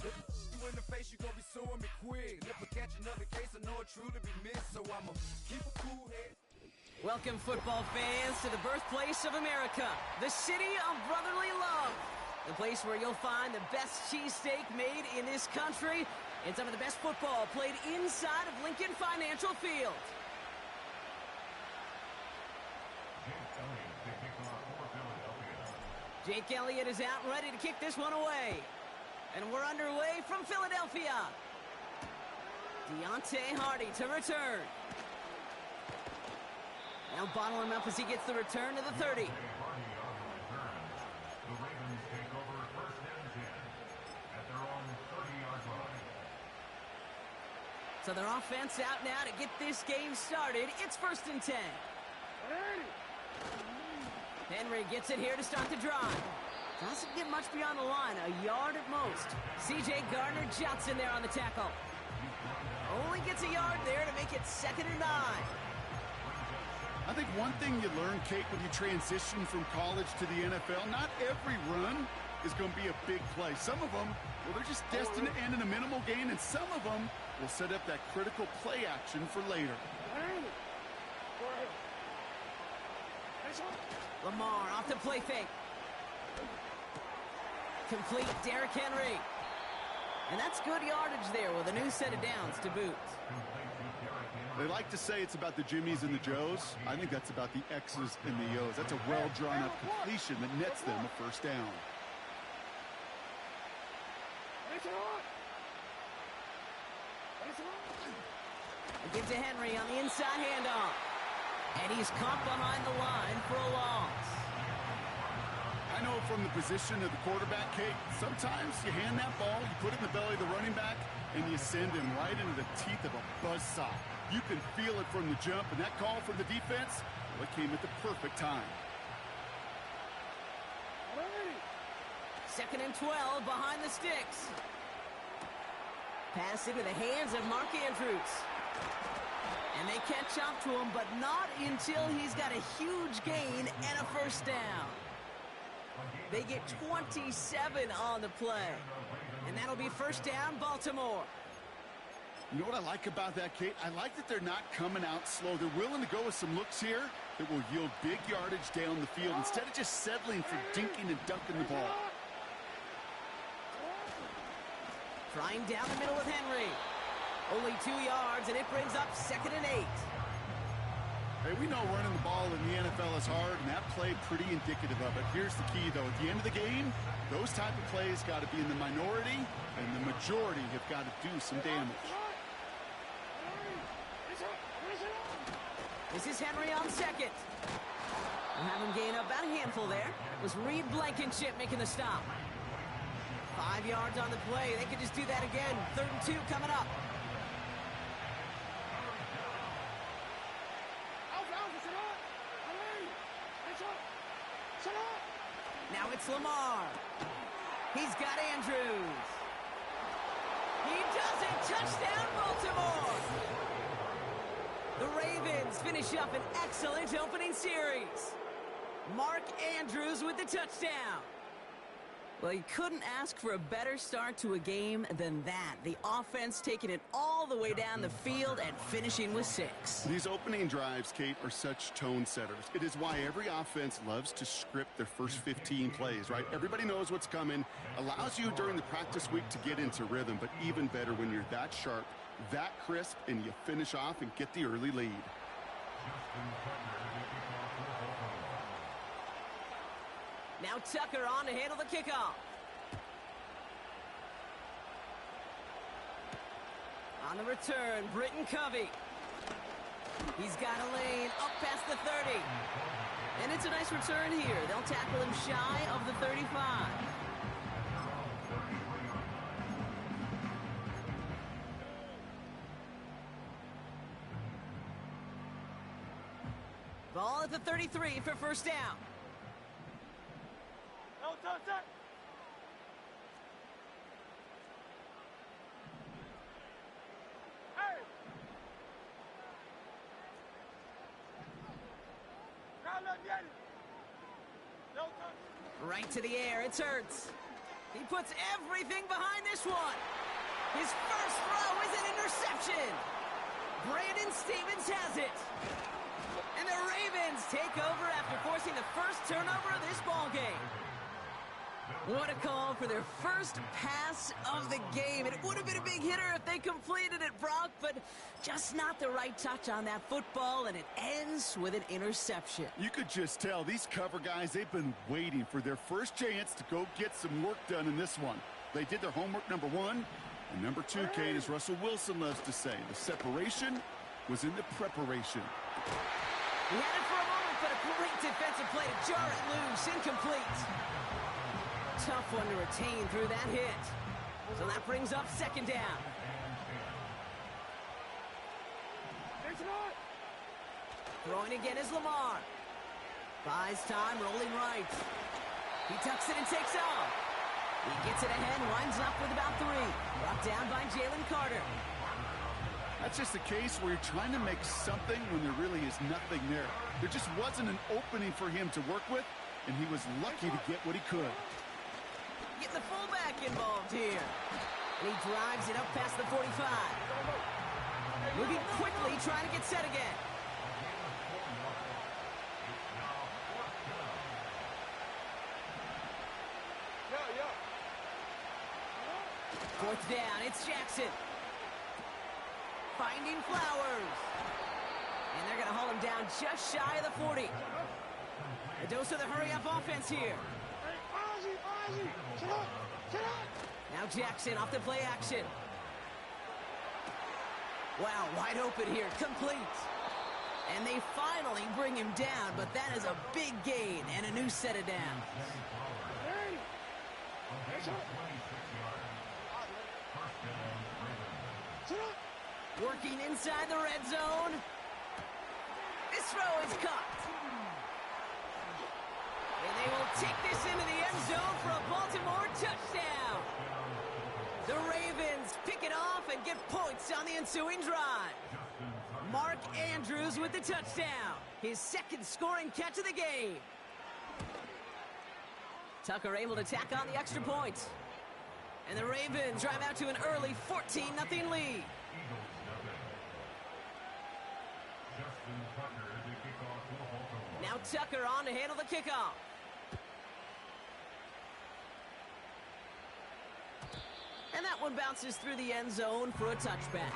quick. If you in the face, you gon' be suing me quick. And if I catch another case, I know it truly be missed. So I'ma keep a cool head. Welcome, football fans, to the birthplace of America, the city of brotherly love. The place where you'll find the best cheesesteak made in this country and some of the best football played inside of Lincoln Financial Field. Jake Elliott is out ready to kick this one away. And we're underway from Philadelphia. Deontay Hardy to return. Now bottle him up as he gets the return to the 30. So their offense out now to get this game started. It's 1st and 10. Henry gets it here to start the drive. Doesn't get much beyond the line, a yard at most. C.J. Gardner-Johnson there on the tackle. Only gets a yard there to make it 2nd and 9. I think one thing you learn, Kate, when you transition from college to the NFL, not every run is going to be a big play. Some of them, well, they're just destined to end in a minimal gain, and some of them will set up that critical play action for later. Lamar off the play fake. Complete Derrick Henry. And that's good yardage there with a new set of downs to boot. They like to say it's about the Jimmies and the Joes. I think that's about the X's and the O's. That's a well-drawn-up completion that nets them a 1st down. Give to Henry on the inside handoff. And he's caught behind the line for a loss. I know from the position of the quarterback, Kate, sometimes you hand that ball, you put it in the belly of the running back, and you send him right into the teeth of a buzzsaw. You can feel it from the jump, and that call from the defense, well, it came at the perfect time. 2nd and 12 behind the sticks. Pass into the hands of Mark Andrews. And they catch up to him, but not until he's got a huge gain and a 1st down. They get 27 on the play. And that'll be 1st down, Baltimore. You know what I like about that, Kate? I like that they're not coming out slow. They're willing to go with some looks here that will yield big yardage down the field instead of just settling for dinking and dunking the ball. Trying down the middle with Henry. Only 2 yards, and it brings up 2nd and 8. Hey, we know running the ball in the NFL is hard, and that play pretty indicative of it. Here's the key, though. At the end of the game, those type of plays got to be in the minority, and the majority have got to do some damage. This is Henry on 2nd. We'll have him gain about a handful there. It was Reed Blankenship making the stop. 5 yards on the play. They could just do that again. 3rd and 2 coming up. Now it's Lamar. He's got Andrews. He does it. Touchdown, Baltimore. The Ravens finish up an excellent opening series. Mark Andrews with the touchdown. Well, you couldn't ask for a better start to a game than that. The offense taking it all the way down the field and finishing with 6. These opening drives, Kate, are such tone setters. It is why every offense loves to script their first 15 plays, right? Everybody knows what's coming. Allows you during the practice week to get into rhythm, but even better when you're that sharp, that crisp, and you finish off and get the early lead. Now Tucker on to handle the kickoff. On the return, Britton Covey. He's got a lane up past the 30. And it's a nice return here. They'll tackle him shy of the 35. Ball at the 33 for 1st down. No, touch that. Hey! Right to the air, it's Hurts. He puts everything behind this one. His first throw is an interception. Brandon Stevens has it. And the Ravens take over after forcing the first turnover of this ballgame. What a call for their first pass of the game. It would have been a big hitter if they completed it, Brock, but just not the right touch on that football, and it ends with an interception. You could just tell these cover guys, they've been waiting for their first chance to go get some work done in this one. They did their homework, number one. And number two, Kate, as Russell Wilson loves to say, the separation was in the preparation. He had it for a moment, but a great defensive play to jar it loose. Incomplete. Tough one to retain through that hit. So that brings up second down. Throwing again is Lamar. Buys time, rolling right. He tucks it and takes off. He gets it ahead, winds up with about 3. Brought down by Jalen Carter. That's just a case where you're trying to make something when there really is nothing there. There just wasn't an opening for him to work with, and he was lucky to get what he could. Getting the fullback involved here. And he drives it up past the 45. Moving quickly, trying to get set again. Fourth down, it's Jackson. Finding Flowers. And they're going to haul him down just shy of the 40. A dose of the hurry-up offense here. Now Jackson off the play action. Wow, wide open here, complete. And they finally bring him down, but that is a big gain and a new set of downs. Working inside the red zone. This throw is caught. And they will take this into the end zone for a Baltimore touchdown. The Ravens pick it off and get points on the ensuing drive. Mark Andrews with the touchdown. His second scoring catch of the game. Tucker able to tack on the extra point. And the Ravens drive out to an early 14-0 lead. Now Tucker on to handle the kickoff. And that one bounces through the end zone for a touchback.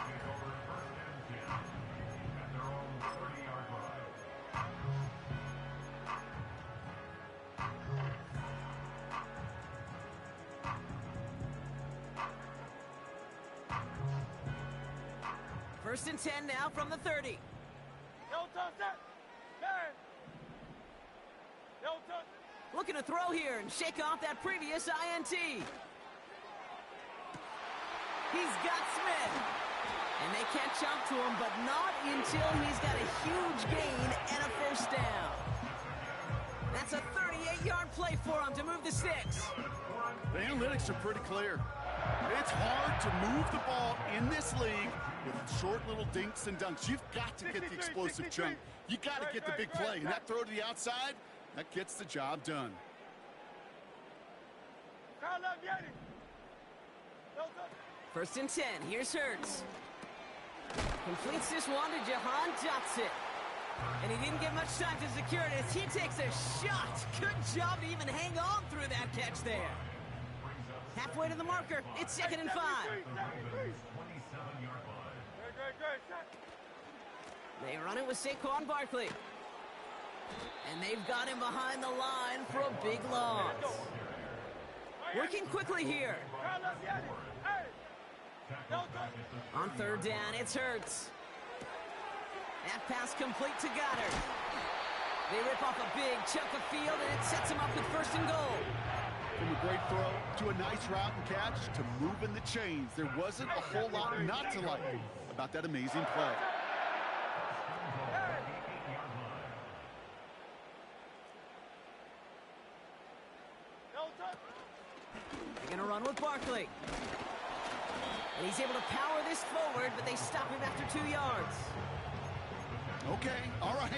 First and 10 now from the 30. Looking to throw here and shake off that previous INT. He's got Smith. And they catch up to him, but not until he's got a huge gain and a first down. That's a 38-yard play for him to move the sticks. The analytics are pretty clear. It's hard to move the ball in this league with short little dinks and dunks. You've got to get the explosive chunk. You got to get the big play. And that throw to the outside, that gets the job done. First and 10. Here's Hurts. Completes this one to Jahan Dotson. And he didn't get much time to secure it as he takes a shot. Good job to even hang on through that catch there. Halfway to the marker. It's second and 5. They run it with Saquon Barkley. And they've got him behind the line for a big loss. Working quickly here. On third down, it's Hurts. That pass complete to Goddard. They rip off a big chunk of field, and it sets him up with first and goal. From a great throw to a nice route and catch to moving the chains, there wasn't a whole lot not to like about that amazing play. They're going to run with Barkley. And he's able to power this forward, but they stop him after 2 yards. Okay, all right.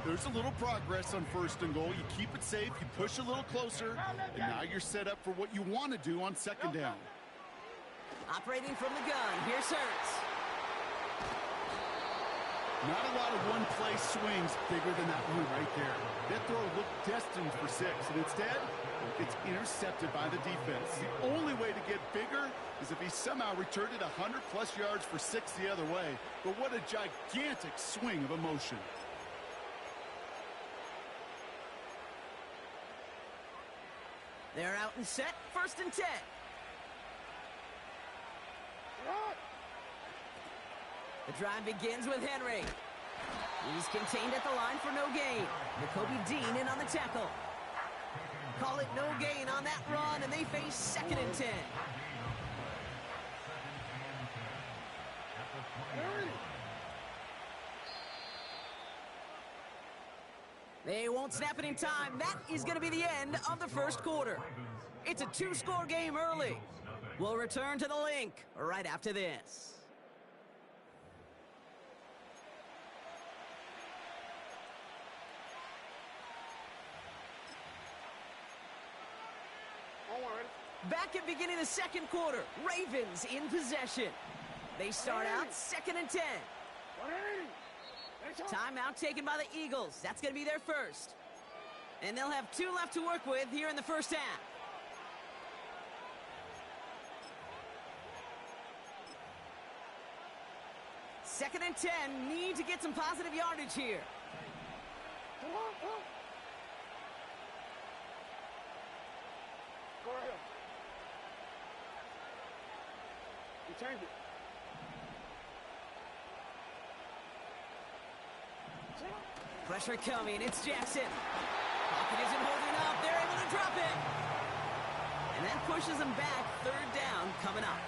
There's a little progress on 1st and goal. You keep it safe, you push a little closer, and now you're set up for what you want to do on 2nd down. Operating from the gun, here's Hurts. Not a lot of one-play swings bigger than that one right there. That throw looked destined for 6, and instead, it's intercepted by the defense. The only way to get bigger is if he somehow returned it 100-plus yards for 6 the other way. But what a gigantic swing of emotion. They're out and set, 1st and 10. The drive begins with Henry. He's contained at the line for no gain. Jacoby Dean in on the tackle. Call it no gain on that run, and they face 2nd and 10. They won't snap it in time. That is going to be the end of the 1st quarter. It's a 2-score game early. We'll return to the link right after this. Back at beginning of the 2nd quarter, Ravens in possession. They start out 2nd and 10. Timeout taken by the Eagles. That's going to be their first. And they'll have 2 left to work with here in the 1st half. Second and 10, need to get some positive yardage here. Go ahead. You change it. Pressure coming, it's Jackson. Pocket isn't holding up, they're able to drop it. And that pushes them back, 3rd down coming up.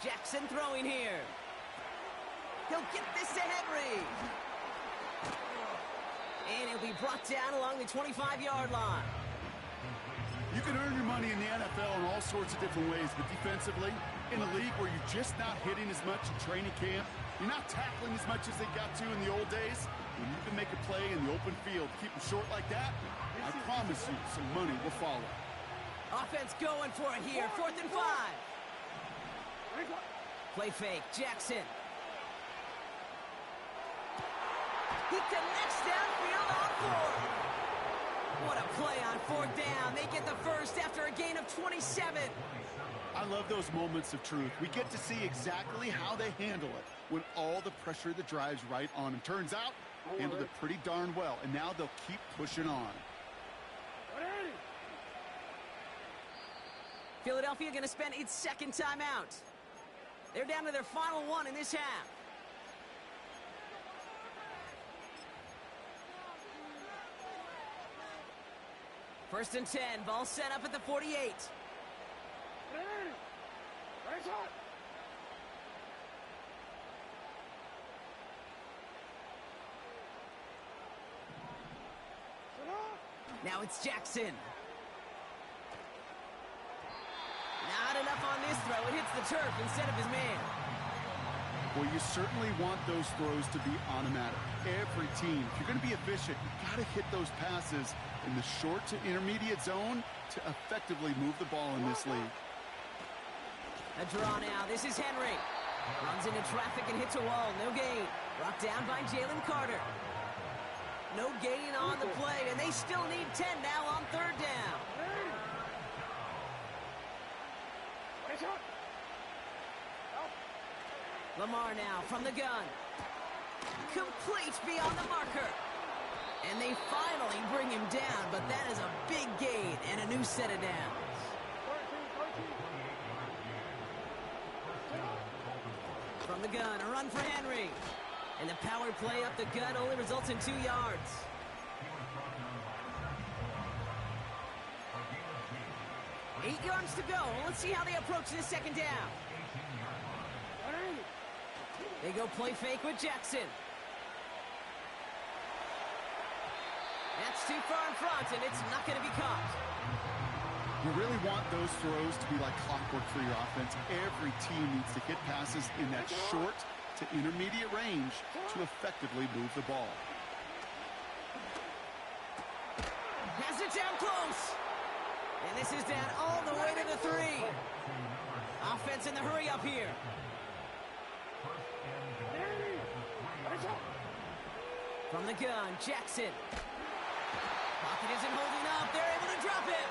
Jackson throwing here. He'll get this to Henry. And he'll be brought down along the 25-yard line. You can earn your money in the NFL in all sorts of different ways, but defensively, in a league where you're just not hitting as much in training camp, you're not tackling as much as they got to in the old days, when you can make a play in the open field, keep them short like that, I promise you some money will follow. Offense going for it here, 4th and 5. Play fake, Jackson. He connects downfield on 4. What a play on 4th down. They get the first after a gain of 27. I love those moments of truth. We get to see exactly how they handle it when all the pressure that drives right on them. Turns out, handled it pretty darn well, and now they'll keep pushing on. Philadelphia going to spend its 2nd timeout. They're down to their final one in this half. First and 10, ball set up at the 48. Now it's Jackson. Not enough on this throw. It hits the turf instead of his man. Well, you certainly want those throws to be automatic. Every team, if you're going to be efficient, you've got to hit those passes in the short to intermediate zone to effectively move the ball in this league. A draw now. This is Henry. Runs into traffic and hits a wall. No gain. Brought down by Jalen Carter. No gain on the play, and they still need 10 now on 3rd down. Lamar now from the gun. Complete beyond the marker. And they finally bring him down, but that is a big gain and a new set of downs. From the gun, a run for Henry. And the power play up the gut only results in 2 yards. 8 yards to go. Let's see how they approach this second down. They go play fake with Jackson. That's too far in front, and it's not going to be caught. You really want those throws to be like clockwork for your offense. Every team needs to hit passes in that short to intermediate range to effectively move the ball. Has it down close. And this is down all the way to the 3. Offense in the hurry up here. From the gun, Jackson. Pocket isn't holding up. They're able to drop it.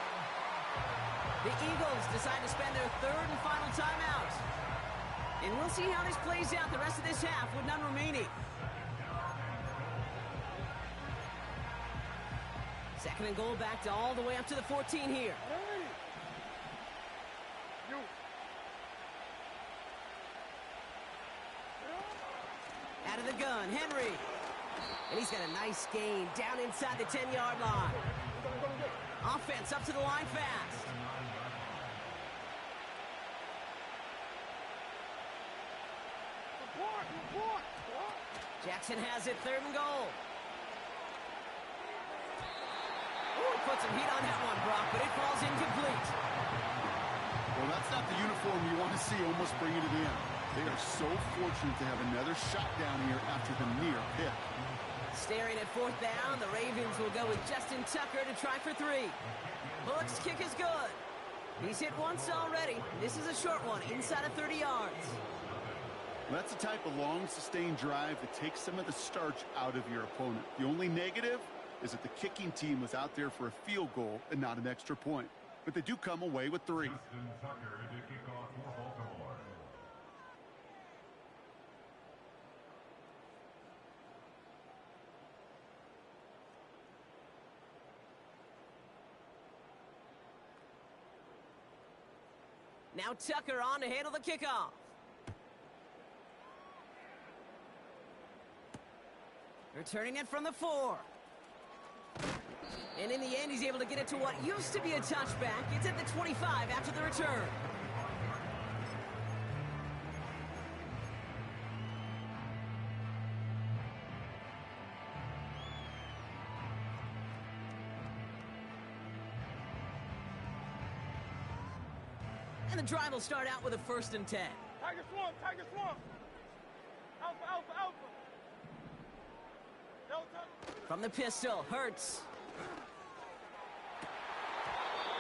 The Eagles decide to spend their third and final timeout. And we'll see how this plays out the rest of this half with none remaining. Second and goal back to all the way up to the 14 here. Out of the gun, Henry. And he's got a nice gain down inside the 10-yard line. Offense up to the line fast. Jackson has it, third and goal. Ooh, put some heat on that one, Brock, but it falls incomplete. Well, that's not the uniform you want to see almost bringing it in. They are so fortunate to have another shot down here after the near pick. Staring at fourth down, the Ravens will go with Justin Tucker to try for 3. Bullock's kick is good. He's hit once already. This is a short one, inside of 30 yards. That's the type of long, sustained drive that takes some of the starch out of your opponent. The only negative is that the kicking team was out there for a field goal and not an extra point. But they do come away with 3. Now Tucker on to handle the kickoff. Returning it from the 4. And in the end, he's able to get it to what used to be a touchback. It's at the 25 after the return. And the drive will start out with a 1st and 10. Tiger swamp, Tiger swamp. Alpha, alpha, alpha. Delta. From the pistol, Hurts.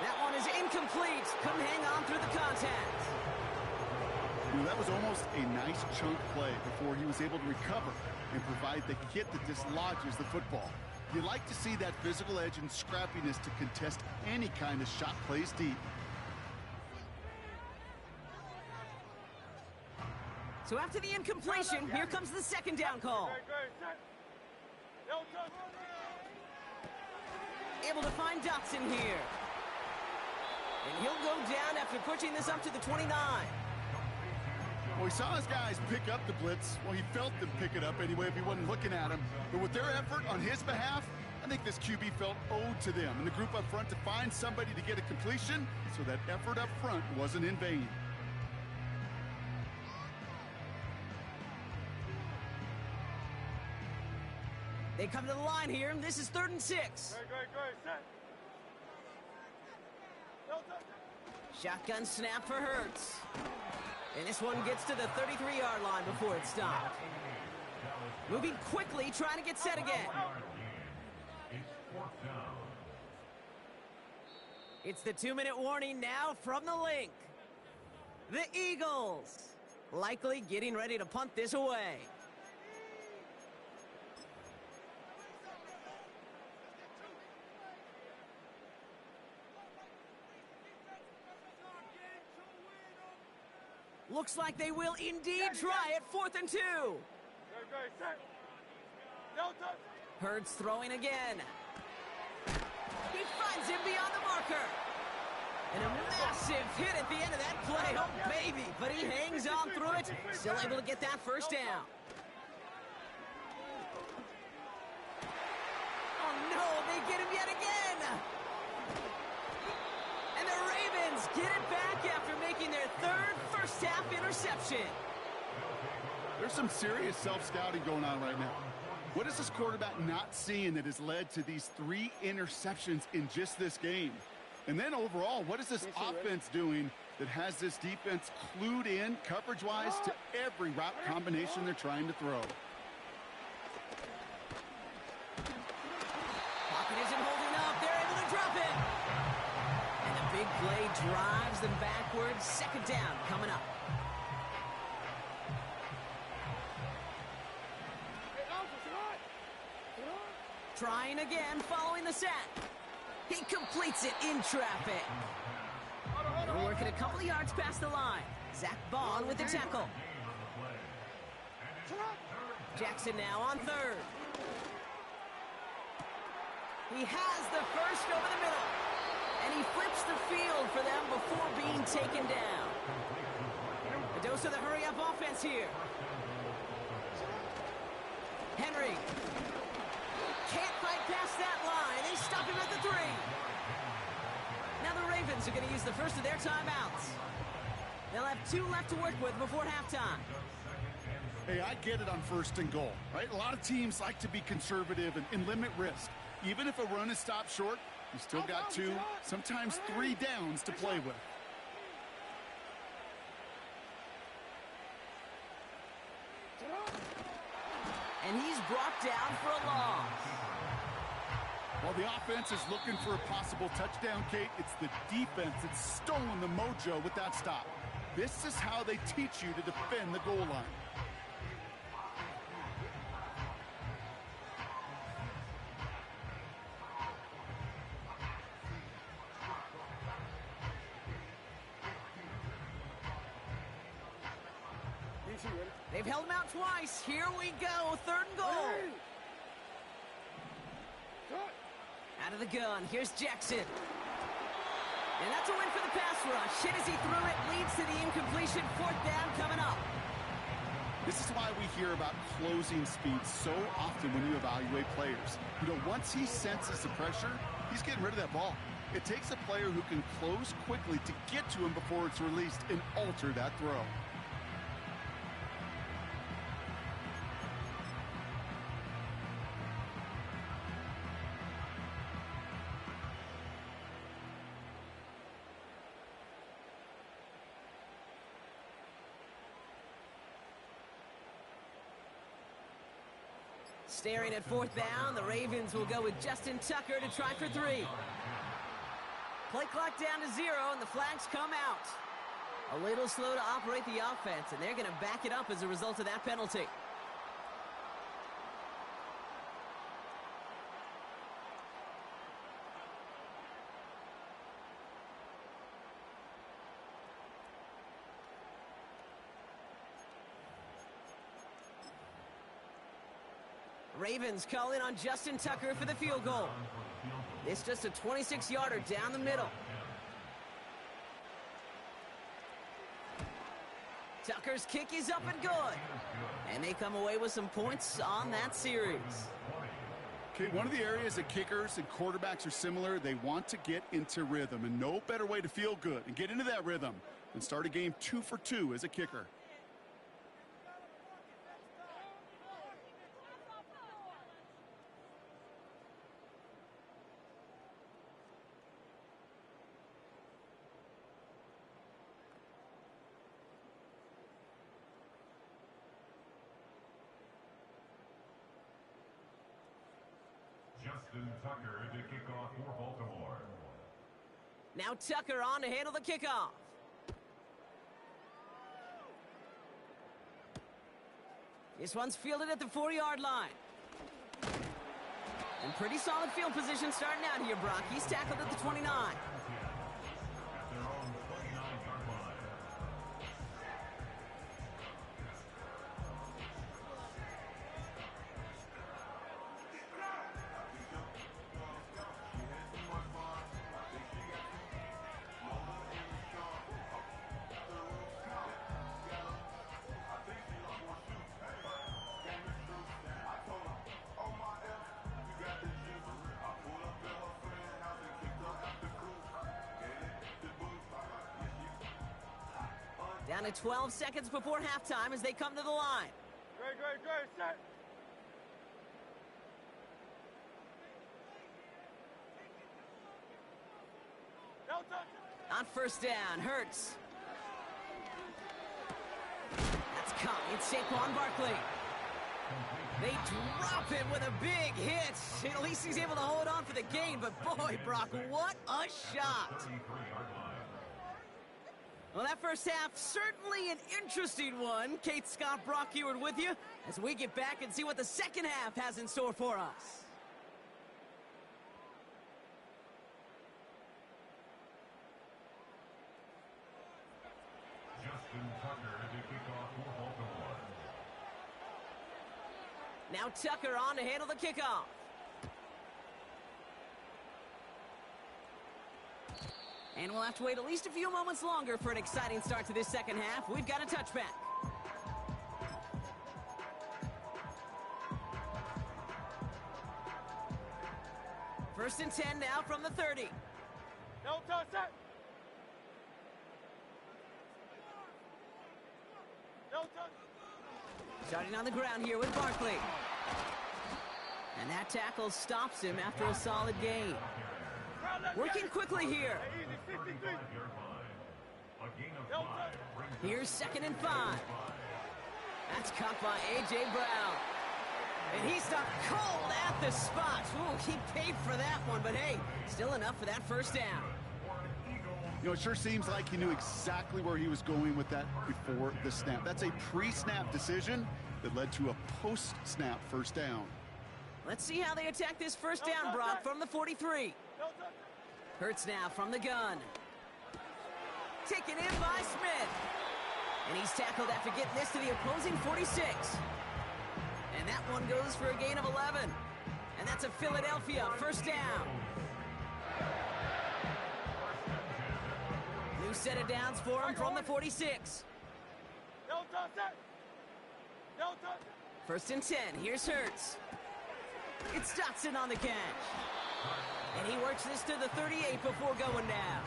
That one is incomplete. Couldn't hang on through the contact. You know, that was almost a nice chunk play before he was able to recover and provide the hit that dislodges the football. You like to see that physical edge and scrappiness to contest any kind of shot plays deep. So after the incompletion, here comes the second down call. Able to find Dotson here. And he'll go down after pushing this up to the 29. Well, he saw his guys pick up the blitz. Well, he felt them pick it up anyway if he wasn't looking at him. But with their effort on his behalf, I think this QB felt owed to them and the group up front to find somebody to get a completion, so that effort up front wasn't in vain. They come to the line here, and this is 3rd and 6. Shotgun snap for Hurts. And this one gets to the 33-yard line before it's stopped. Moving quickly, trying to get set again. It's the 2-minute warning now from the link. The Eagles likely getting ready to punt this away. Looks like they will indeed try it. 4th and 2. Hurts throwing again. He finds him beyond the marker. And a massive hit at the end of that play. Oh, baby. But he hangs on through it. Still able to get that first down. Oh, no. They get him yet again. And the Ravens Ravens get it back after making their third first-half interception. There's some serious self-scouting going on right now. What is this quarterback not seeing that has led to these 3 interceptions in just this game? And then overall, what is this offense doing that has this defense clued in coverage-wise to every route combination they're trying to throw? Pocket isn't holding up. They're able to drop it. And a big play drives them backwards. Second down coming up. Trying again, following the sack. He completes it in traffic. They're working a couple of yards past the line. Zach Bond with the tackle. Jackson now on third. He has the first over the middle. And he flips the field for them before being taken down. A dose of the hurry-up offense here. Henry. Can't fight past that line. They stop him at the 3. Now the Ravens are going to use the first of their timeouts. They'll have 2 left to work with before halftime. Hey, I get it on 1st and goal, right? A lot of teams like to be conservative and limit risk. Even if a run is stopped short, you still got 2, sometimes 3 downs to play with. And he's brought down for a loss. While the offense is looking for a possible touchdown, Kate, it's the defense that's stolen the mojo with that stop. This is how they teach you to defend the goal line. They've held him out twice. Here we go. 3rd and goal. Out of the gun. Here's Jackson. And that's a win for the pass rush. Hit as he threw it. Leads to the incompletion. 4th down coming up. This is why we hear about closing speed so often when you evaluate players. You know, once he senses the pressure, he's getting rid of that ball. It takes a player who can close quickly to get to him before it's released and alter that throw. Staring at 4th down, the Ravens will go with Justin Tucker to try for 3. Play clock down to 0, and the flags come out. A little slow to operate the offense, and they're going to back it up as a result of that penalty. Ravens call in on Justin Tucker for the field goal. It's just a 26-yarder down the middle. Tucker's kick is up and good. And they come away with some points on that series. Okay, one of the areas that kickers and quarterbacks are similar, they want to get into rhythm. And no better way to feel good and get into that rhythm than start a game 2 for 2 as a kicker. Justin Tucker to kick off for Baltimore. Now Tucker on to handle the kickoff. This one's fielded at the 4-yard line. And pretty solid field position starting out here, Brock. He's tackled at the 29. At their own 29-yard line. Down to 12 seconds before halftime as they come to the line. Great, great, great, set. No touch. On first down, Hurts. That's caught. It's Saquon Barkley. They drop him with a big hit. At least he's able to hold on for the gain, but boy, Brock, what a shot. Well, that first half, certainly an interesting one. Kate, Scott, Brock Ewart with you as we get back and see what the second half has in store for us. Justin Tucker to kick off for Baltimore. Now Tucker on to handle the kickoff. And we'll have to wait at least a few moments longer for an exciting start to this second half. We've got a touchback. First and 10 now from the 30. No touch, set. No touch. Starting on the ground here with Barkley. And that tackle stops him after a solid gain. Working quickly here. Easy, 53. A gain of No 5. touch. Here's 2nd and 5. That's caught by A.J. Brown. And he stopped cold at the spot. Ooh, he paid for that one, but hey, still enough for that first down. You know, it sure seems like he knew exactly where he was going with that before the snap. That's a pre-snap decision that led to a post-snap first down. Let's see how they attack this first down, Brock, from the 43. No touch. Hurts now from the gun. Taken in by Smith. And he's tackled after getting this to the opposing 46. And that one goes for a gain of 11. And that's a Philadelphia first down. New set of downs for him from the 46. No touch, set. No touch. First and 10. Here's Hurts. It's Dotson on the catch. And he works this to the 38 before going down.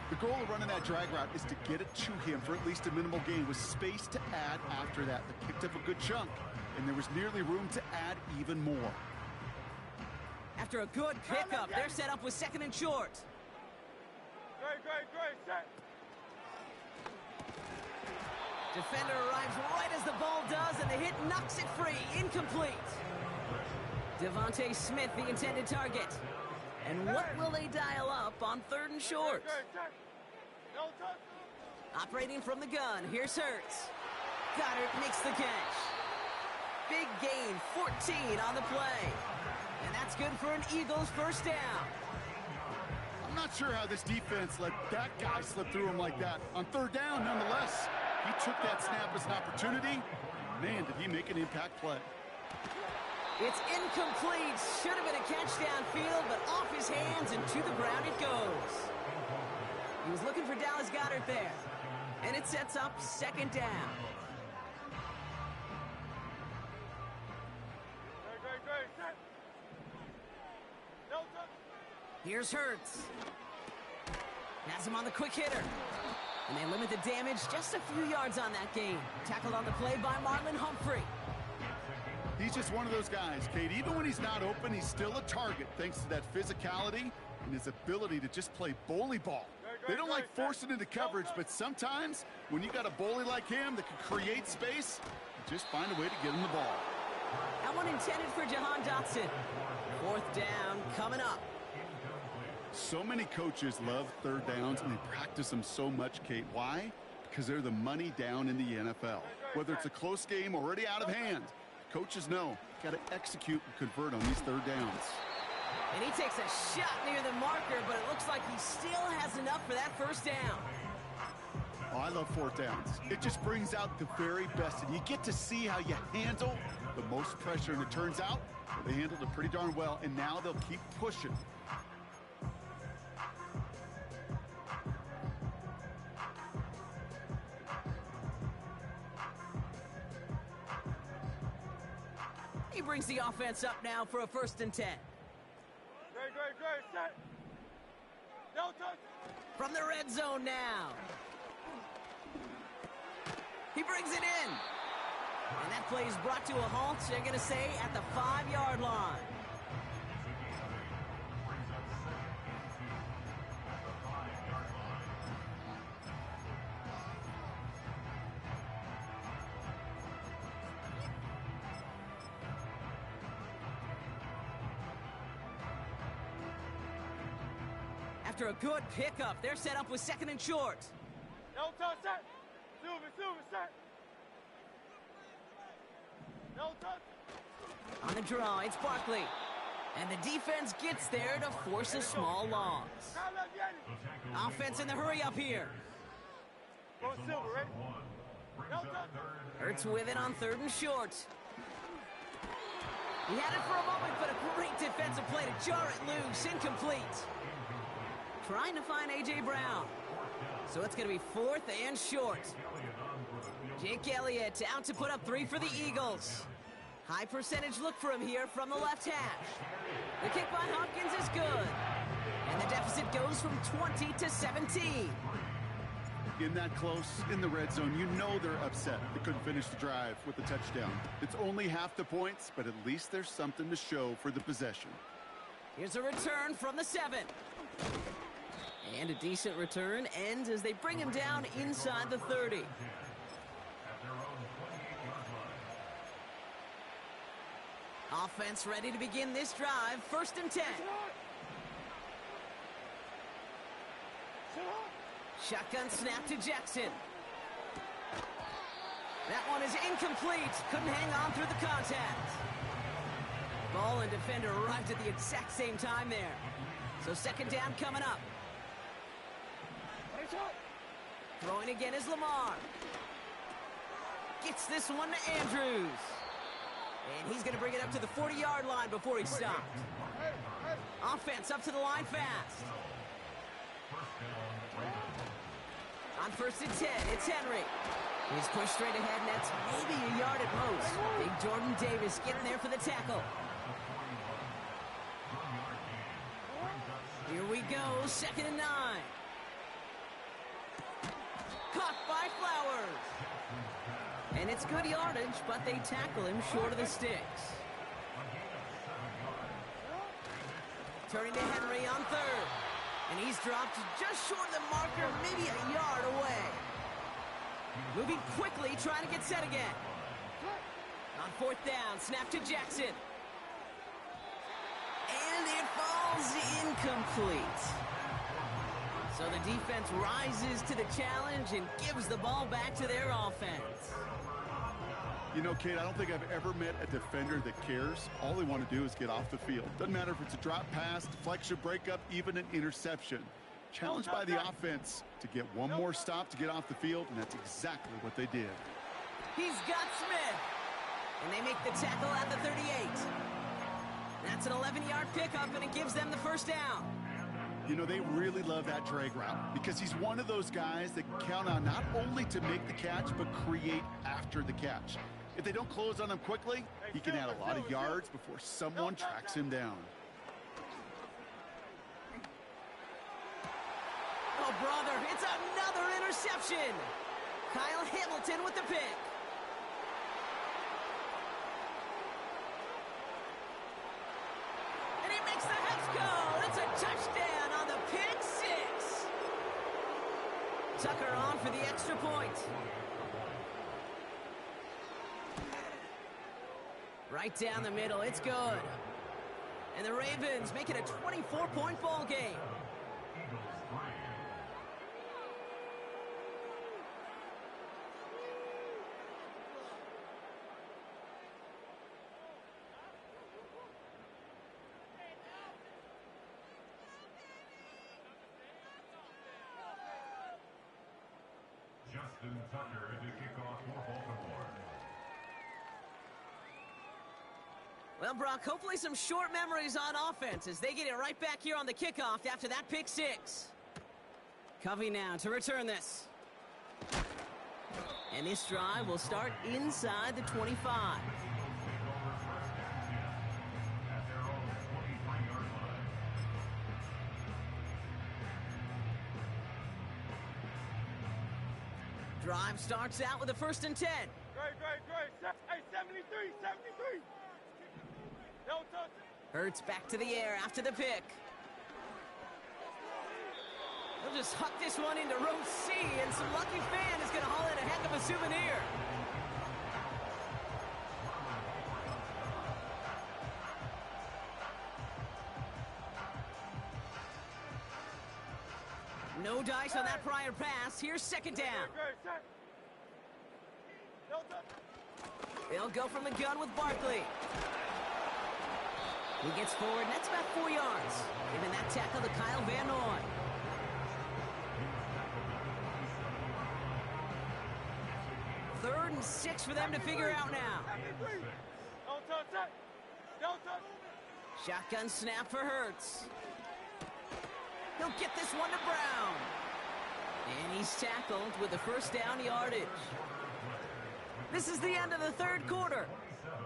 The goal of running that drag route is to get it to him for at least a minimal gain with space to add after that. They picked up a good chunk, and there was nearly room to add even more. After a good pickup, they're set up with 2nd and short. Great, great, great, set. Defender arrives right as the ball does, and the hit knocks it free. Incomplete. Devontae Smith, the intended target. And what will they dial up on 3rd and short? Great, set. No touch. Operating from the gun, here's Hurts. Goddard makes the catch. Big gain, 14 on the play. And that's good for an Eagles first down. I'm not sure how this defense let that guy slip through him like that. On 3rd down, nonetheless, he took that snap as an opportunity. Man, did he make an impact play. It's incomplete. Should have been a catch downfield, but off his hands and to the ground it goes. He was looking for Dallas Goedert there. And it sets up 2nd down. Great, great, great, set. No touch. Here's Hurts. Has him on the quick hitter. And they limit the damage just a few yards on that gain. Tackled on the play by Marlon Humphrey. He's just one of those guys, Kate. Even when he's not open, he's still a target thanks to that physicality and his ability to just play bully ball. They don't like forcing into coverage, but sometimes when you got a bully like him that can create space, just find a way to get him the ball. That one intended for Jahan Dotson. 4th down coming up. So many coaches love 3rd downs, and they practice them so much, Kate. Why? Because they're the money down in the NFL. Whether it's a close game already out of hand, coaches know, got to execute and convert on these 3rd downs. And he takes a shot near the marker, but it looks like he still has enough for that first down. Oh, I love 4th downs. It just brings out the very best, and you get to see how you handle the most pressure, and it turns out they handled it pretty darn well, and now they'll keep pushing. He brings the offense up now for a 1st and 10. Great, great, great, set. No touch. From the red zone now. He brings it in. And that play is brought to a halt, they're going to say, at the 5-yard line. After a good pickup, they're set up with 2nd and short. No touch, set. Silver, set. No touch. On the draw, it's Barkley. And the defense gets there to force a small loss. Offense in the hurry up here. Go Silver, ready? No touch. Hurts with it on 3rd and short. He had it for a moment, but a great defensive play to jar it loose. Incomplete. Trying to find A.J. Brown. So it's going to be 4th and short. Jake Elliott out to put up 3 for the Eagles. High percentage look for him here from the left hash. The kick by Hopkins is good. And the deficit goes from 20 to 17. In that close, in the red zone, you know they're upset. They couldn't finish the drive with the touchdown. It's only half the points, but at least there's something to show for the possession. Here's a return from the 7. And a decent return ends as they bring him down inside the 30. Offense ready to begin this drive. 1st and 10. Shotgun snap to Jackson. That one is incomplete. Couldn't hang on through the contact. Ball and defender arrived at the exact same time there. So 2nd down coming up. Throwing again is Lamar. Gets this one to Andrews. And he's going to bring it up to the 40-yard line before he stopped. Offense up to the line fast. On 1st and 10, it's Henry. He's pushed straight ahead, and that's maybe a yard at most. Big Jordan Davis getting there for the tackle. Here we go, 2nd and 9. Caught by Flowers. And it's good yardage, but they tackle him short of the sticks. Turning to Henry on 3rd. And he's dropped just short of the marker, maybe a yard away. Moving quickly, trying to get set again. On 4th down, snap to Jackson. And it falls incomplete. So the defense rises to the challenge and gives the ball back to their offense. You know, Kate, I don't think I've ever met a defender that cares. All they want to do is get off the field. Doesn't matter if it's a drop pass, deflection, breakup, even an interception. Challenged by the offense to get one more stop to get off the field, and that's exactly what they did. He's got Smith. And they make the tackle at the 38. That's an 11-yard pickup, and it gives them the 1st down. You know, they really love that drag route because he's one of those guys that count on not only to make the catch, but create after the catch. If they don't close on him quickly, he can add a lot of yards before someone tracks him down. Oh, brother, it's another interception. Kyle Hamilton with the pick. And he makes the Hex go. It's a touchdown on the pick 6. Tucker on for the extra point. Right down the middle, it's good. And the Ravens make it a 24-point ball game. Justin Tucker to kick off for Baltimore. Well, Brock, hopefully some short memories on offense as they get it right back here on the kickoff after that pick 6. Covey now to return this. And this drive will start inside the 25. Drive starts out with a 1st and 10. Great. Hey, 73. No touch. Hurts back to the air after the pick. He'll just huck this one into row C, and some lucky fan is going to haul in a heck of a souvenir. No dice on that prior pass. Here's 2nd down. Great, set. No touch. They'll go from the gun with Barkley. He gets forward, and that's about 4 yards. Giving that tackle to Kyle Van Noy. Third and 6 for them to figure out now. No touch, set. No touch. Shotgun snap for Hurts. He'll get this one to Brown. And he's tackled with the 1st down yardage. This is the end of the 3rd quarter.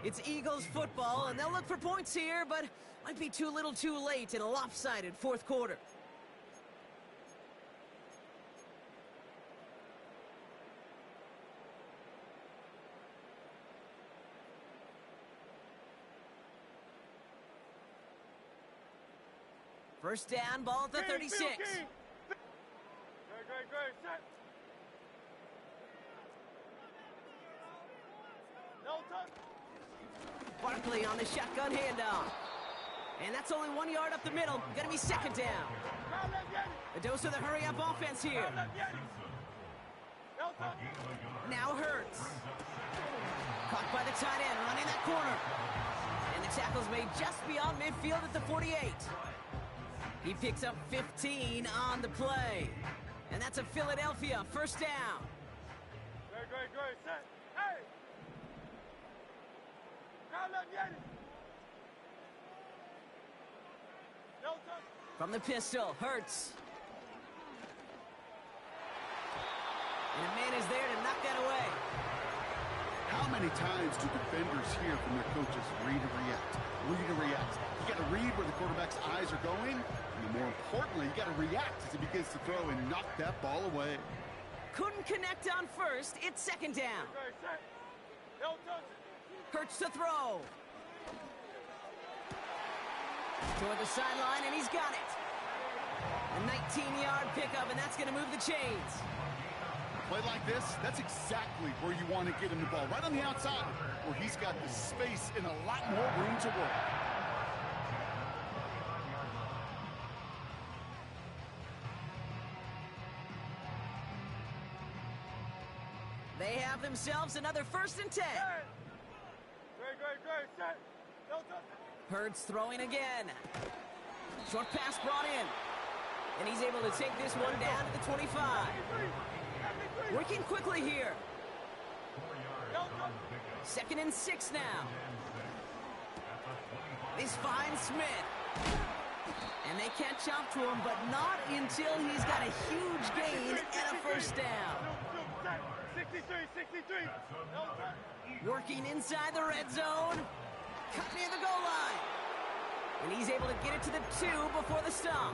It's Eagles football, and they'll look for points here, but might be too little too late in a lopsided 4th quarter. First down, ball at the 36. Great, set. No touch. Barkley on the shotgun handoff. And that's only 1 yard up the middle. Gonna be 2nd down. A dose of the hurry-up offense here. No touch. Now Hurts. Caught by the tight end, running that corner. And the tackle's made just beyond midfield at the 48. He picks up 15 on the play. And that's a Philadelphia 1st down. Great, set. Hey! No touch. From the pistol, Hurts. And a man is there to knock that away. How many times do defenders hear from their coaches, read and react? You got to read where the quarterback's eyes are going, and more importantly, you got to react as he begins to throw and knock that ball away. Couldn't connect on 1st. It's 2nd down. Great, set. No touch. Hurts to throw. Toward the sideline, and he's got it. A 19-yard pickup, and that's going to move the chains. Play like this, that's exactly where you want to get him the ball. Right on the outside, where he's got the space and a lot more room to work. They have themselves another 1st and 10. Great, set. No touch. Hurts throwing again. Short pass brought in. And he's able to take this one down to the 25. Working quickly here. 2nd and 6 now. This finds Smith. And they catch up to him, but not until he's got a huge gain and a 1st down. 63. No touch. Working inside the red zone. Cut near the goal line. And he's able to get it to the 2 before the stop.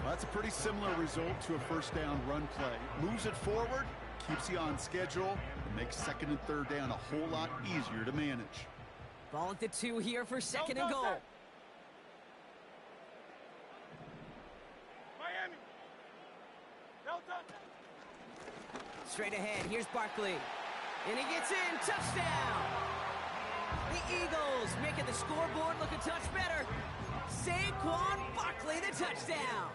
Well, that's a pretty similar result to a 1st down run play. Moves it forward, keeps you on schedule, and makes 2nd and 3rd down a whole lot easier to manage. Ball at the 2 here for 2nd and goal. Miami. No touch. Straight ahead, here's Barkley. And he gets in, touchdown! The Eagles making the scoreboard look a touch better. Saquon Barkley, the touchdown.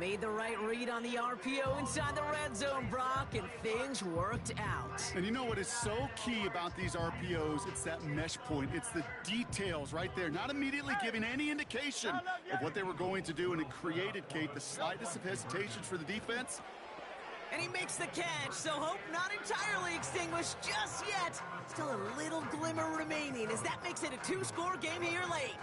Made the right read on the RPO inside the red zone, Brock, and things worked out. And you know what is so key about these RPOs? It's that mesh point. It's the details right there. Not immediately giving any indication of what they were going to do, and it created, Kate, the slightest of hesitations for the defense. And he makes the catch, so hope not entirely extinguished just yet. Still a little glimmer remaining as that makes it a 2-score game here late.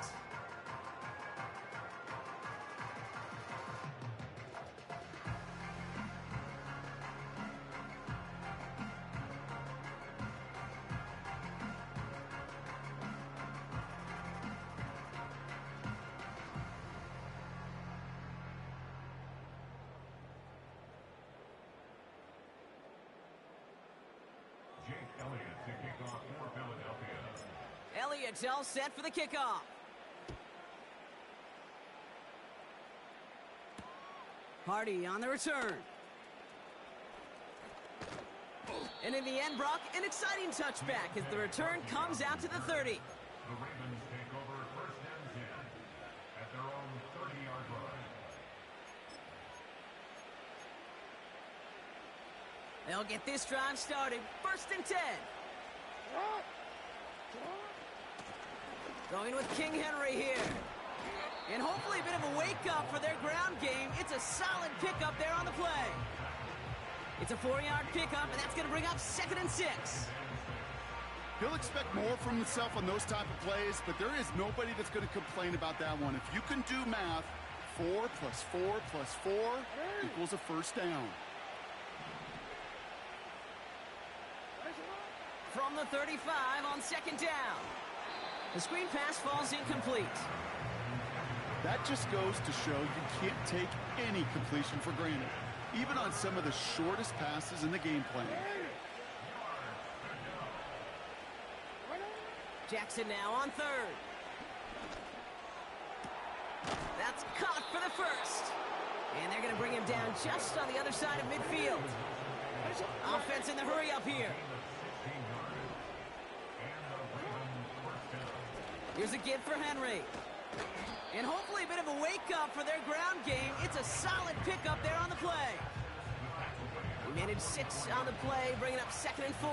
Elliott all set for the kickoff. Hardy on the return. And in the end, Brock, an exciting touchback as the return comes out to the 30. The Ravens take over 1st and 10 at their own 30-yard line. They'll get this drive started. 1st and 10. Going with King Henry here. And hopefully a bit of a wake-up for their ground game. It's a solid pickup there on the play. It's a 4-yard pickup, and that's going to bring up 2nd and 6. He'll expect more from himself on those type of plays, but there is nobody that's going to complain about that one. If you can do math, 4 plus 4 plus 4 equals a 1st down. From the 35 on 2nd down. The screen pass falls incomplete. That just goes to show you can't take any completion for granted, even on some of the shortest passes in the game plan. Jackson now on 3rd. That's caught for the 1st. And they're going to bring him down just on the other side of midfield. Offense in the hurry up here. Here's a give for Henry. And hopefully a bit of a wake-up for their ground game. It's a solid pickup there on the play. We managed 6 on the play, bringing up 2nd and 4.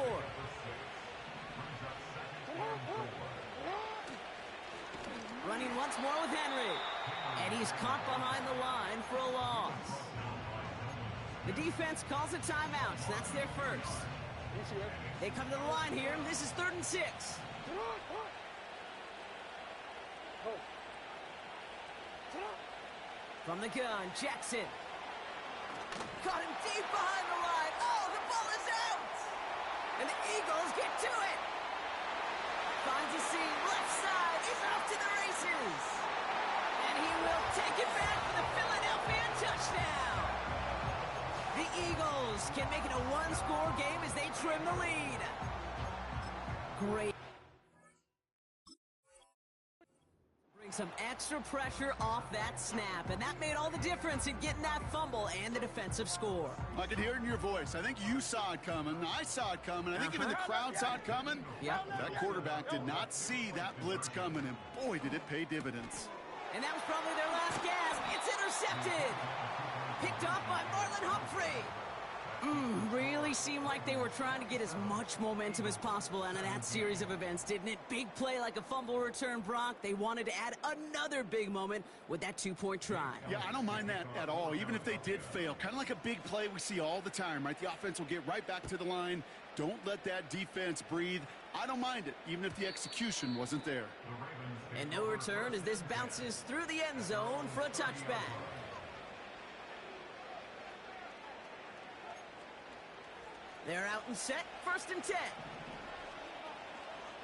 Running once more with Henry. And he's caught behind the line for a loss. The defense calls a timeout, so that's their 1st. They come to the line here, and this is 3rd and 6. From the gun, Jackson. Caught him deep behind the line. Oh, the ball is out! And the Eagles get to it. Finds a seam, left side. He's off to the races. And he will take it back for the Philadelphia touchdown. The Eagles can make it a 1-score game as they trim the lead. Great. Some extra pressure off that snap, and that made all the difference in getting that fumble and the defensive score. I could hear it in your voice. I think you saw it coming. I saw it coming. I think even the crowd saw it coming. Yep. That quarterback did not see that blitz coming, and boy, did it pay dividends. And that was probably their last gasp. It's intercepted. Picked off by Marlon Humphrey. Really seemed like they were trying to get as much momentum as possible out of that series of events, didn't it? Big play like a fumble return, Brock. They wanted to add another big moment with that 2-point try. Yeah, I don't mind that at all, even if they did fail. Kind of like a big play we see all the time, right? The offense will get right back to the line. Don't let that defense breathe. I don't mind it, even if the execution wasn't there. And no return as this bounces through the end zone for a touchback. They're out and set, 1st and 10.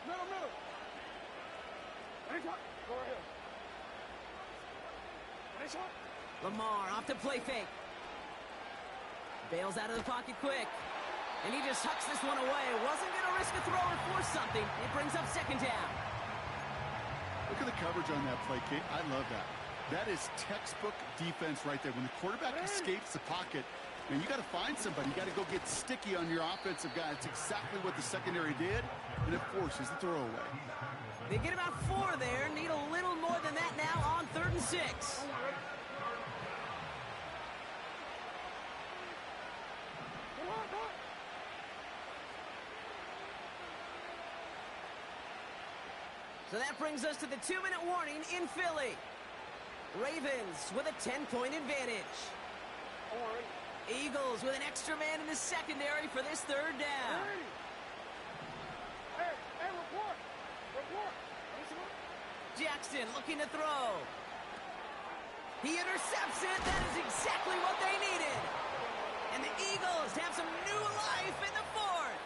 Middle. Anytime. Go right here. Anytime. Lamar off the play fake. Bails out of the pocket quick. And he just hucks this one away. Wasn't going to risk a throw or force something. It brings up 2nd down. Look at the coverage on that play, Kate. I love that. That is textbook defense right there. When the quarterback escapes the pocket, and you got to find somebody. You got to go get sticky on your offensive guy. It's exactly what the secondary did, and it forces the throwaway. They get about 4 there. Need a little more than that now on 3rd and 6. So that brings us to the 2-minute warning in Philly. Ravens with a 10-point advantage. Eagles with an extra man in the secondary for this 3rd down. Hey, report. Jackson looking to throw. He intercepts it. That is exactly what they needed. And the Eagles have some new life in the 4th.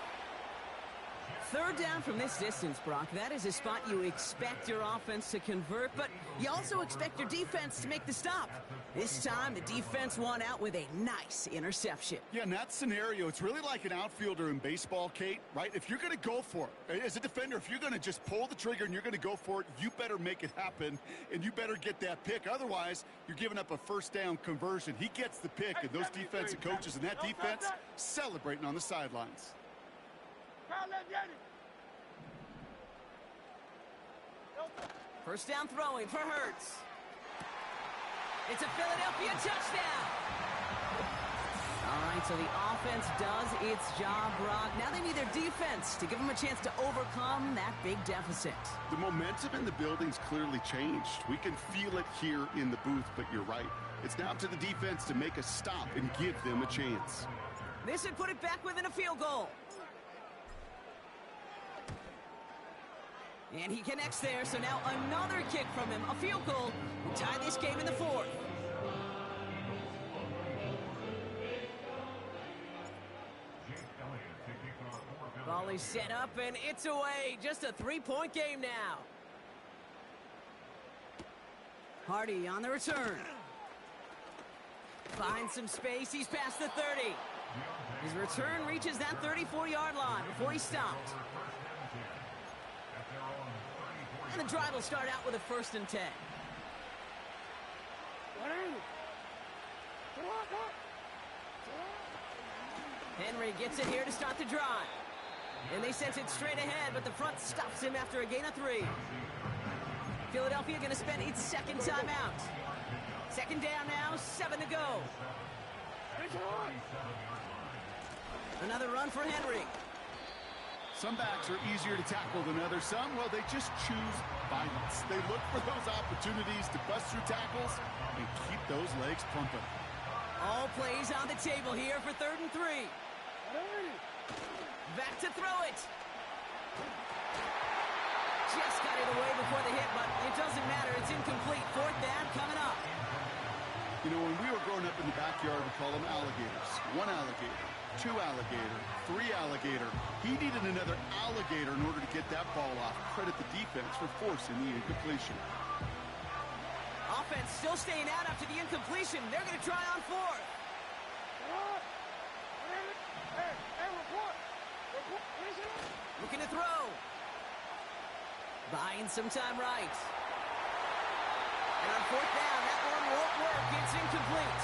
3rd down from this distance, Brock. That is a spot you expect your offense to convert, but you also expect your defense to make the stop. This time, the defense won out with a nice interception. Yeah, in that scenario, it's really like an outfielder in baseball, Kate, right? If you're going to go for it, as a defender, if you're going to just pull the trigger and you're going to go for it, you better make it happen, and you better get that pick. Otherwise, you're giving up a first down conversion. He gets the pick, and those defensive coaches and that defense celebrating on the sidelines. First down throwing for Hurts. It's a Philadelphia touchdown. All right, so the offense does its job, Brock. Now they need their defense to give them a chance to overcome that big deficit. The momentum in the building's clearly changed. We can feel it here in the booth, but you're right. It's now up to the defense to make a stop and give them a chance. This would put it back within a field goal. And he connects there, so now another kick from him. A field goal will tie this game in the fourth. Ball is set up, and it's away. Just a three-point game now. Hardy on the return. Finds some space. He's past the 30. His return reaches that 34-yard line before he stopped. And the drive will start out with a 1st and 10. Henry gets it here to start the drive. And they sense it straight ahead, but the front stops him after a gain of 3. Philadelphia going to spend its second timeout. Second down now, 7 to go. Another run for Henry. Some backs are easier to tackle than others. Some, well, they just choose violence. They look for those opportunities to bust through tackles and keep those legs pumping. All plays on the table here for 3rd and 3. Back to throw it. Just got it away before the hit, but it doesn't matter. It's incomplete. 4th down coming up. You know, when we were growing up in the backyard, we call them alligators. 1 alligator, 2 alligator, 3 alligator. He needed another alligator in order to get that ball off. Credit the defense for forcing the incompletion. Offense still staying out after the incompletion. They're going to try on 4th. Looking to throw. Buying some time right. And on 4th down, that one won't work. It's incomplete.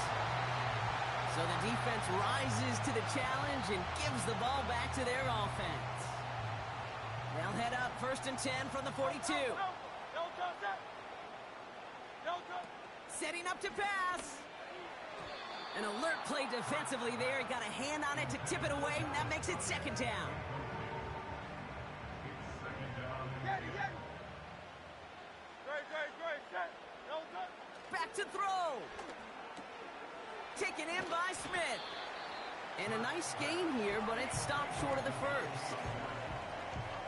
So the defense rises to the challenge and gives the ball back to their offense. They'll head up 1st and 10 from the 42. Setting up to pass. An alert play defensively there. He got a hand on it to tip it away, and that makes it 2nd down. Back to throw. Taken in by Smith. And a nice gain here, but it stopped short of the 1st.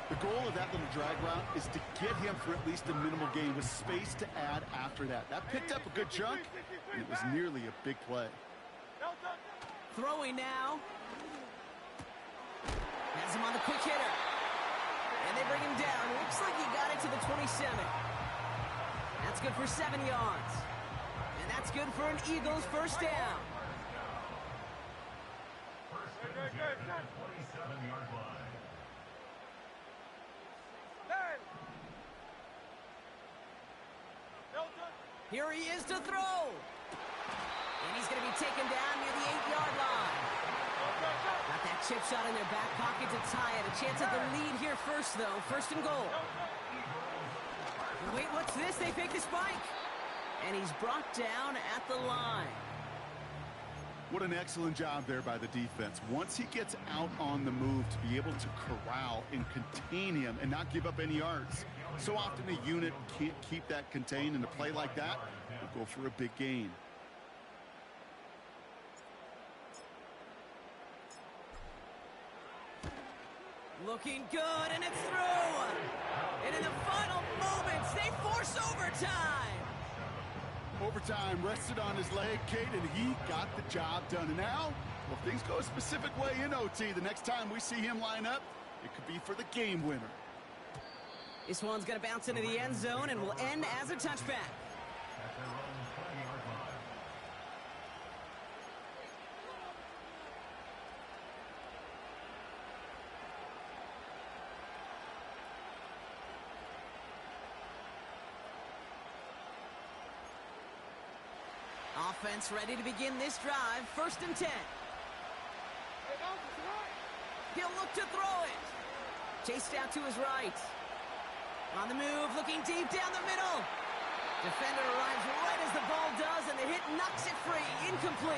The goal of that little drag route is to get him for at least a minimal gain with space to add after that. That picked up a good chunk, and it was nearly a big play. Throwing now. Has him on the quick hitter. And they bring him down. Looks like he got it to the 27. That's good for 7 yards. And that's good for an Eagles 1st down. 27-yard line. Here he is to throw. And he's going to be taken down near the 8-yard line. Got that chip shot in their back pocket to tie it. A chance at the lead here first, though. 1st and goal. Wait, what's this? They fake the spike. And he's brought down at the line. What an excellent job there by the defense. Once he gets out on the move, to be able to corral and contain him and not give up any yards. So often a unit can't keep that contained, and a play like that will go for a big gain. Looking good, and it's through. And in the final moments, they force overtime. Overtime rested on his leg, Kate, and he got the job done. And now, well, if things go a specific way in OT, the next time we see him line up, it could be for the game winner. This one's going to bounce into the end zone and will end as a touchback. Offense ready to begin this drive. 1st and 10. He'll look to throw it. Chased out to his right. On the move, looking deep down the middle. Defender arrives right as the ball does, and the hit knocks it free. Incomplete.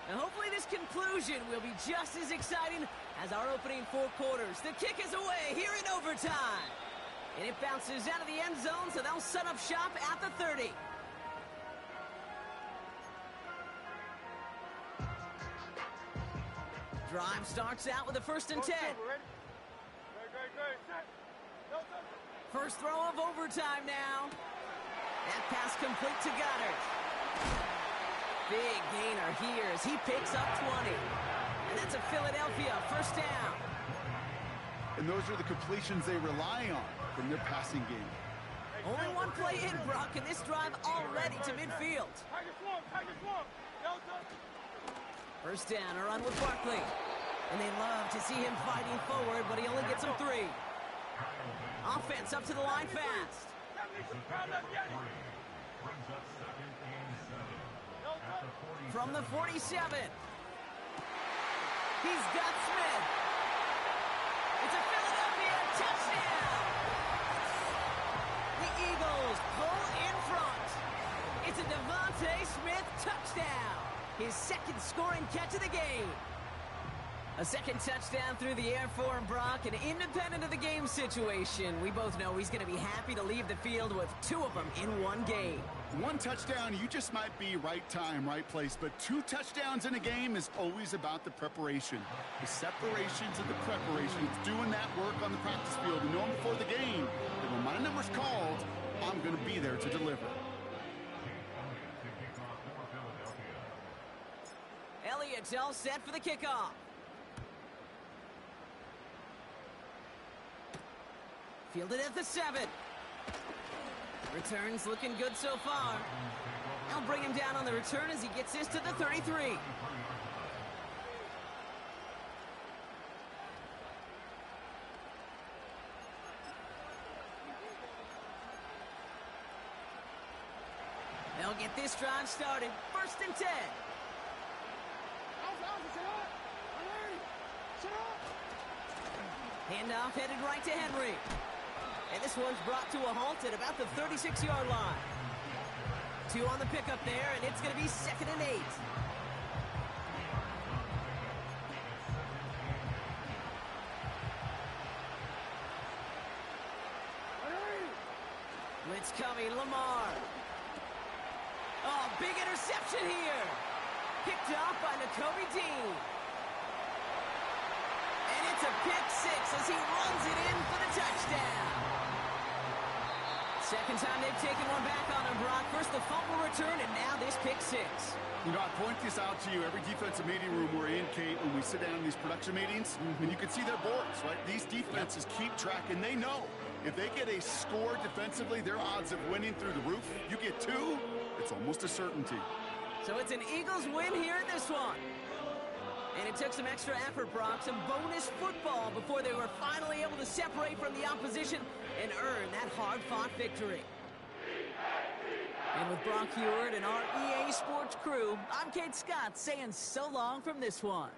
Now hopefully this conclusion will be just as exciting as our opening 4 quarters. The kick is away here in overtime. And it bounces out of the end zone, so they'll set up shop at the 30. Drive starts out with a 1st and 10. First throw of overtime now. That pass complete to Goddard. Big gainer here as he picks up 20. And that's a Philadelphia 1st down. And those are the completions they rely on from their passing game. Only one play in, Brock, and this drive already to midfield. 1st down, a run with Barkley. And they love to see him fighting forward, but he only gets them 3. Offense up to the line fast. From the 47. He's got Smith. It's a Philadelphia touchdown. The Eagles pull in front. It's a Devontae Smith touchdown. His 2nd scoring catch of the game. A 2nd touchdown through the air for him, Brock, and independent of the game situation, we both know he's going to be happy to leave the field with 2 of them in one game. 1 touchdown, you just might be right time, right place, but 2 touchdowns in a game is always about the preparation. The separation to the preparation. It's doing that work on the practice field and knowing before the game that when my number's called, I'm going to be there to deliver. Elliott's all set for the kickoff. Fielded at the 7. Returns looking good so far. They'll bring him down on the return as he gets this to the 33. They'll get this drive started. 1st and 10. Handoff headed right to Henry. And this one's brought to a halt at about the 36-yard line. 2 on the pickup there, and it's going to be 2nd and 8. Blitz coming, Lamar. Oh, big interception here. Picked off by Nakobe Dean. And it's a pick 6 as he runs it in for the touchdown. 2nd time they've taken one back on him, Brock. First the fumble return, and now this pick 6. You know, I point this out to you every defensive meeting room we're in, Kate, when we sit down in these production meetings, and you can see their boards, right? These defenses keep track, and they know if they get a score defensively, their odds of winning through the roof. You get 2, it's almost a certainty. So it's an Eagles win here in this one. And it took some extra effort, Brock, some bonus football before they were finally able to separate from the opposition and earn that hard-fought victory. And with Brock Heward and our EA Sports crew, I'm Kate Scott saying so long from this one.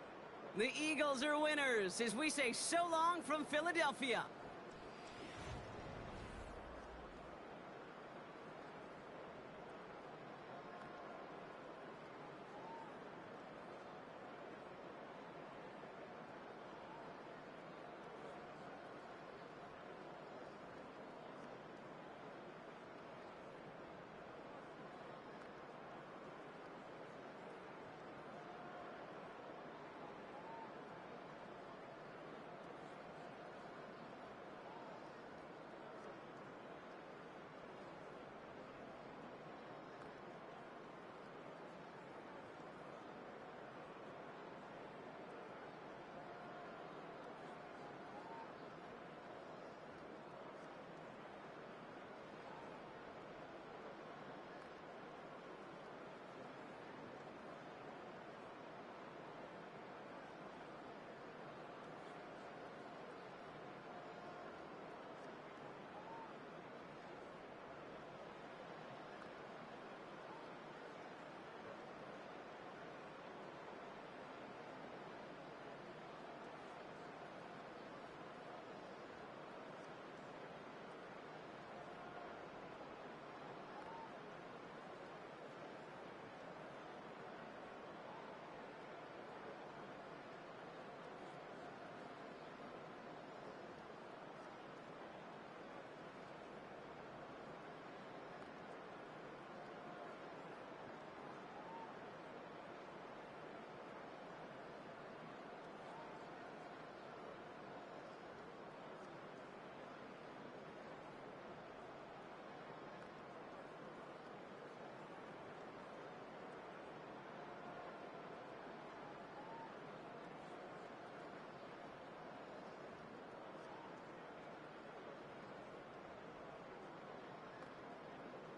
The Eagles are winners as we say so long from Philadelphia.